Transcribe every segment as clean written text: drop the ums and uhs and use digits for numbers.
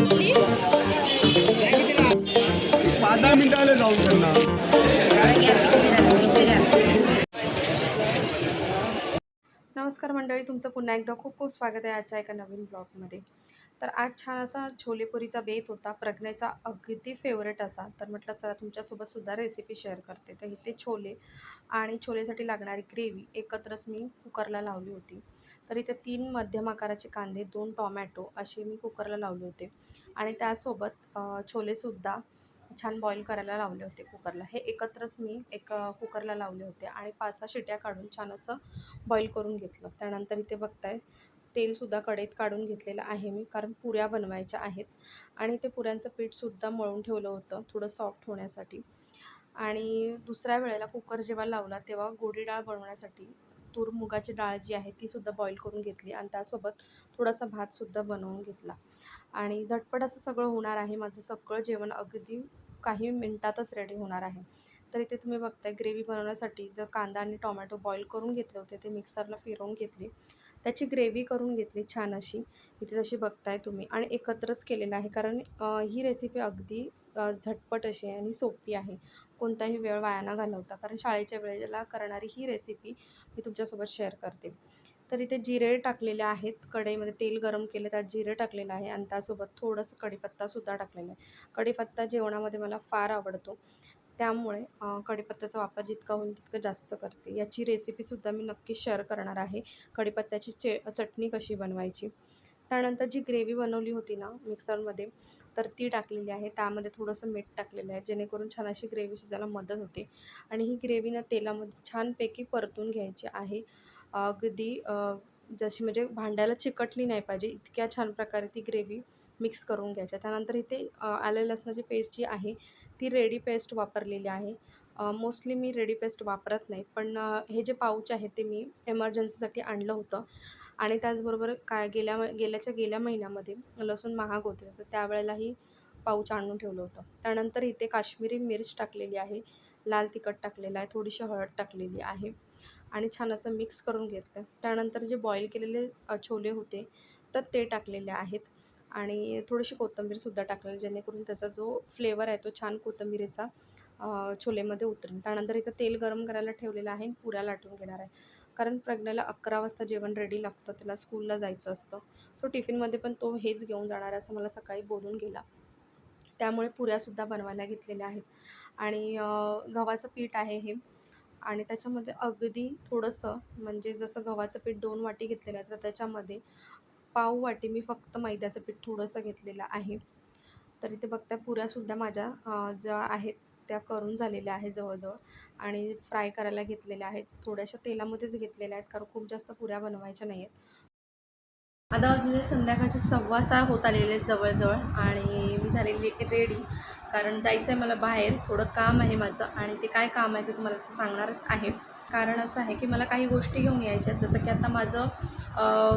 5-10 मिनिटाला जाऊ त्यांना. नमस्कार मंडळी, तुमचं पुन्हा एकदा खूप खूप स्वागत आहे आजच्या एका नवीन ब्लॉगमध्ये. तर आज छान असा छोलेपुरीचा बेत होता, प्रज्ञेचा अगदी फेवरेट असा. तर म्हटलं चला तुमच्यासोबत सुद्धा रेसिपी शेअर करते. तर इथे छोले आणि छोलेसाठी लागणारी ग्रेव्ही एकत्रच मी कुकरला लावली होती. तर इथे 3 मध्यम आकाराचे कांदे, 2 टोमॅटो असे मी कुकरला लावले होते आणि त्यासोबत छोलेसुद्धा छान बॉईल करायला लावले होते कुकरला. हे एकत्रच मी कुकरला लावले होते आणि 5-6 शिट्या काढून छान असं बॉईल करून घेतलं. त्यानंतर इथे बघताय तेलसुद्धा कढईत काढून घेतलेलं आहे मी, कारण पुऱ्या बनवायच्या आहेत आणि ते पुऱ्यांचं पीठसुद्धा मळून ठेवलं होतं थोडं सॉफ्ट होण्यासाठी. आणि दुसऱ्या वेळेला कुकर जेव्हा लावला तेव्हा गोडी डाळ बनवण्यासाठी तूर मुगाची डाळ जी आहे तीसुद्धा बॉईल करून घेतली आणि त्यासोबत थोडासा भातसुद्धा बनवून घेतला. आणि झटपट असं सगळं होणार आहे. माझं सगळं जेवण अगदी काही मिनटातच रेडी होणार आहे. तर इथे तुम्ही बघताय ग्रेव्ही बनवण्यासाठी जर कांदा आणि टोमॅटो बॉईल करून घेतले होते ते मिक्सरला फिरवून घेतले, त्याची ग्रेव्ही करून घेतली छान अशी. इथे जशी बघताय तुम्ही आणि एकत्रच केलेलं आहे, कारण ही रेसिपी अगदी झटपट अशी आहे आणि सोपी आहे. कोणताही वेळ वाया न घालवता, कारण शाळेच्या वेळेला करणारी ही रेसिपी मी तुमच्यासोबत शेअर करते. तर इथे जिरे टाकलेले आहेत, कढईमध्ये तेल गरम केलं त्यात जिरे टाकलेलं आहे आणि त्यासोबत थोडंसं कढीपत्तासुद्धा टाकलेला आहे. कढीपत्ता जेवणामध्ये मला फार आवडतो, त्यामुळे कढीपत्त्याचा वापर जितका होईल तितकं जास्त करते. याची रेसिपीसुद्धा मी नक्कीच शेअर करणार आहे, कढीपत्त्याची चटणी कशी बनवायची. त्यानंतर जी ग्रेव्ही बनवली होती ना मिक्सरमध्ये, तर ती टाकलेली आहे. त्यामध्ये थोडंसं मीठ टाकलेलं आहे, जेणेकरून छान अशी ग्रेव्ही शिजायला मदत होते. आणि ही ग्रेव्ही ना तेलामध्ये छानपैकी परतून घ्यायची आहे. अगदी जशी म्हणजे भांड्याला चिकटली नाही पाहिजे, इतक्या छान प्रकारे ती ग्रेव्ही मिक्स करून घ्यायच्या. त्यानंतर इथे आलं लसणाची पेस्ट जी आहे ती रेडी पेस्ट वापरलेली आहे. मोस्टली मी रेडी पेस्ट वापरत नाही, पण हे जे पाऊच आहे ते मी एमर्जन्सीसाठी आणलं होतं. आणि त्याचबरोबर गेल्या महिन्यामध्ये लसूण महाग होते, तर त्यावेळेलाही पाऊच आणून ठेवलं होतं. त्यानंतर इथे काश्मीरी मिर्च टाकलेली आहे, लाल तिखट टाकलेलं आहे, थोडीशी हळद टाकलेली आहे आणि छान असं मिक्स करून घेतलं. त्यानंतर जे बॉईल केलेले छोले होते तर ते टाकलेले आहेत आणि थोडीशी कोथिंबीरसुद्धा टाकलेली, जेणेकरून त्याचा जो फ्लेवर आहे तो छान कोथिंबीरीचा छोलेमध्ये उतरेल. त्यानंतर इथं तेल गरम करायला ठेवलेलं आहे, पुऱ्या लाटून घेणार आहे. कारण प्रज्ञाला 11 वाजता जेवण रेडी लागतं, त्याला स्कूलला जायचं असतं. सो टिफिनमध्ये पण तो हेच घेऊन जाणार आहे असं मला सकाळी बोलून गेला. त्यामुळे पुऱ्यासुद्धा बनवायला घेतलेल्या आहेत. आणि गव्हाचं पीठ आहे हे आणि त्याच्यामध्ये अगदी थोडंसं, म्हणजे जसं गव्हाचं पीठ 2 वाटी घेतलेलं आहे, तर त्याच्यामध्ये पाव वाटी मी फक्त मैद्याचं पीठ थोडंसं घेतलेलं आहे. तर इथे बघता पुऱ्यासुद्धा माझ्या ज्या आहेत त्या करून झालेल्या आहेत जवळजवळ आणि फ्राय करायला घेतलेल्या आहेत. थोड्याशा तेलामध्येच घेतलेल्या आहेत, कारण खूप जास्त पुऱ्या बनवायच्या नाही आहेत. आता वाजलेले संध्याकाळचे 6:15 होत आलेले आहेत जवळजवळ आणि मी झालेली रेडी, कारण जायचं आहे मला बाहेर. थोडं काम आहे माझं आणि ते काय काम आहे ते तुम्हाला सांगणारच आहे. कारण असं आहे की मला काही गोष्टी घेऊन यायच्या आहेत, जसं की आता माझं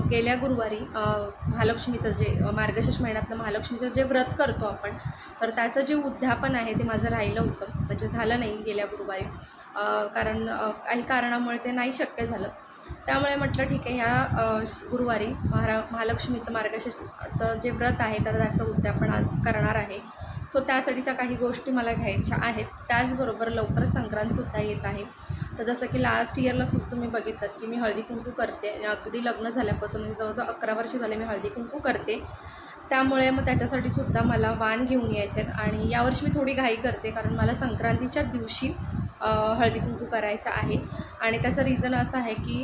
गेल्या गुरुवारी महालक्ष्मीचं जे मार्गशीर्ष महिन्यातलं महालक्ष्मीचं जे व्रत करतो आपण, तर त्याचं जे उद्यापन आहे ते माझं राहिलं होतं, म्हणजे झालं नाही गेल्या गुरुवारी. कारण काही कारणामुळे ते नाही शक्य झालं. त्यामुळे म्हटलं ठीक आहे, ह्या गुरुवारी महालक्ष्मीचं मार्गशीर्षचं जे व्रत आहे तर त्याचं उद्यापन आज करणार आहे. सो त्यासाठीच्या काही गोष्टी मला घ्यायच्या आहेत. त्याचबरोबर लवकरच संक्रांतसुद्धा येत आहे. तर जसं की लास्ट इयरलासुद्धा तुम्ही बघितलं की मी हळदी-कुंकू करते. अगदी लग्न झाल्यापासून म्हणजे जवळजवळ 11 वर्ष झाले मी हळदी-कुंकू करते. त्यामुळे मग त्याच्यासाठीसुद्धा मला वाण घेऊन यायचे आहेत आणि यावर्षी मी थोडी घाई करते, कारण मला संक्रांतीच्या दिवशी हळदी-कुंकू करायचं आहे. आणि त्याचं रिझन असं आहे की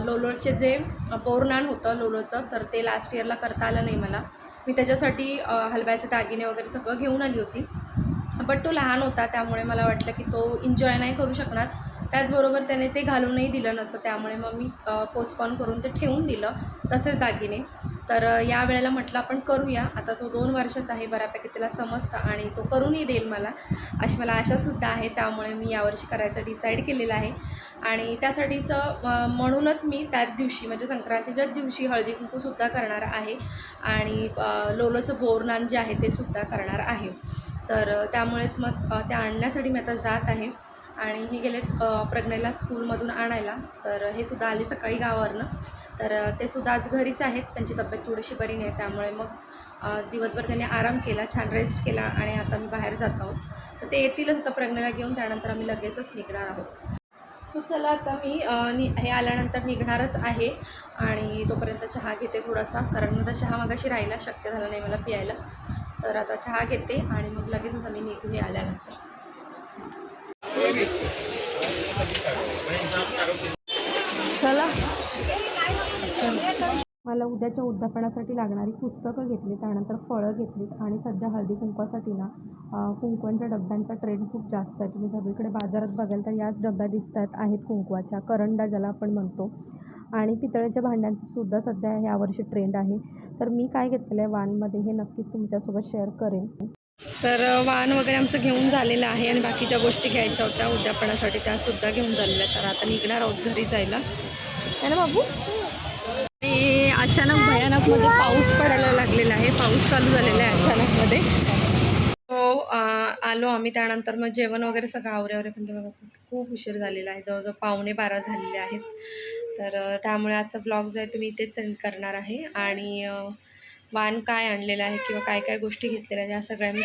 लोलोचे जे पौर्णान होतं लोलोचं, तर ते लास्ट इयरला करता आलं नाही मला. मी त्याच्यासाठी हलव्याचे दागिने वगैरे सगळं घेऊन आली होती, बट तो लहान होता त्यामुळे मला वाटलं की तो एन्जॉय नाही करू शकणार. त्याचबरोबर त्याने ते घालूनही दिलं नसतं, त्यामुळे मग मी पोस्टपोन करून ते ठेवून दिलं तसेच दागिने. तर या वेळेला म्हटलं आपण करूया. आता तो 2 वर्षाचा आहे, बऱ्यापैकी त्याला समजतं आणि तो करूनही देईल मला, अशी मला आशासुद्धा आहे. त्यामुळे मी यावर्षी करायचं डिसाईड केलेलं आहे आणि त्यासाठीचं म्हणूनच मी त्याच दिवशी म्हणजे संक्रांतीच्याच दिवशी हळदी-कुंकूसुद्धा करणार आहे आणि लोलोचं बोरनान जे आहे ते सुद्धा करणार आहे. तर त्यामुळेच मग त्या आणण्यासाठी मी आता जात आहे आणि हे गेले प्रज्ञेला स्कूलमधून आणायला. तर हे सुद्धा आले सकाळी गावावरनं, तर ते सुद्धा आज घरीच आहेत. त्यांची तब्येत थोडीशी बरी नाही, त्यामुळे मग दिवसभर त्यांनी आराम केला, छान रेस्ट केला आणि आता मी बाहेर जात आहोत. तर ते येतीलच आता प्रज्ञेला घेऊन, त्यानंतर आम्ही लगेचच निघणार आहोत. सो चला आता मी हे आल्यानंतर निघणारच आहे आणि तोपर्यंत चहा घेते थोडासा, कारण माझा चहा मगाशी राहिला, शक्य झालं नाही मला पियायला. तर आता चहा घेते आणि मग लगेचच आम्ही निघू हे आल्यानंतर. चला, मला उद्याच्या उद्यापनासाठी लागणारी पुस्तकं घेतली, त्यानंतर फळं घेतलीत आणि सध्या हळदी कुंकवासाठी ना कुंकवांच्या डब्यांचा ट्रेंड खूप जास्त आहे. तुम्ही सगळीकडे बाजारात बघाल तर याच डब्या दिसतात आहेत कुंकवाच्या, करंडा ज्याला आपण म्हणतो. आणि पितळेच्या भांड्यांचा सुद्धा सध्या यावर्षी ट्रेंड आहे. तर मी काय घेतलेलं आहे वाणमध्ये हे नक्कीच तुमच्यासोबत शेअर करेन. तर वाण वगैरे आमचं घेऊन झालेलं आहे आणि बाकीच्या गोष्टी घ्यायच्या होत्या उद्यापनासाठी, त्यासुद्धा घेऊन झालेल्या. तर आता निघणार आहोत घरी जायला, है ना बाबू. आणि अचानक भयानकमध्ये पाऊस पडायला लागलेला आहे, पाऊस चालू झालेला आहे अचानकमध्ये. हो, आलो आम्ही. त्यानंतर मग जेवण वगैरे सगळं आवरे पण बघा खूप उशीर झालेला आहे, जवळजवळ 11:45 झालेले आहेत. तर त्यामुळे आजचा ब्लॉग जो आहे तुम्ही इथेच सेंड करणार आहे आणि वाण काय आणलेलं आहे किंवा काय काय गोष्टी घेतलेल्या आहेत या सगळ्या मी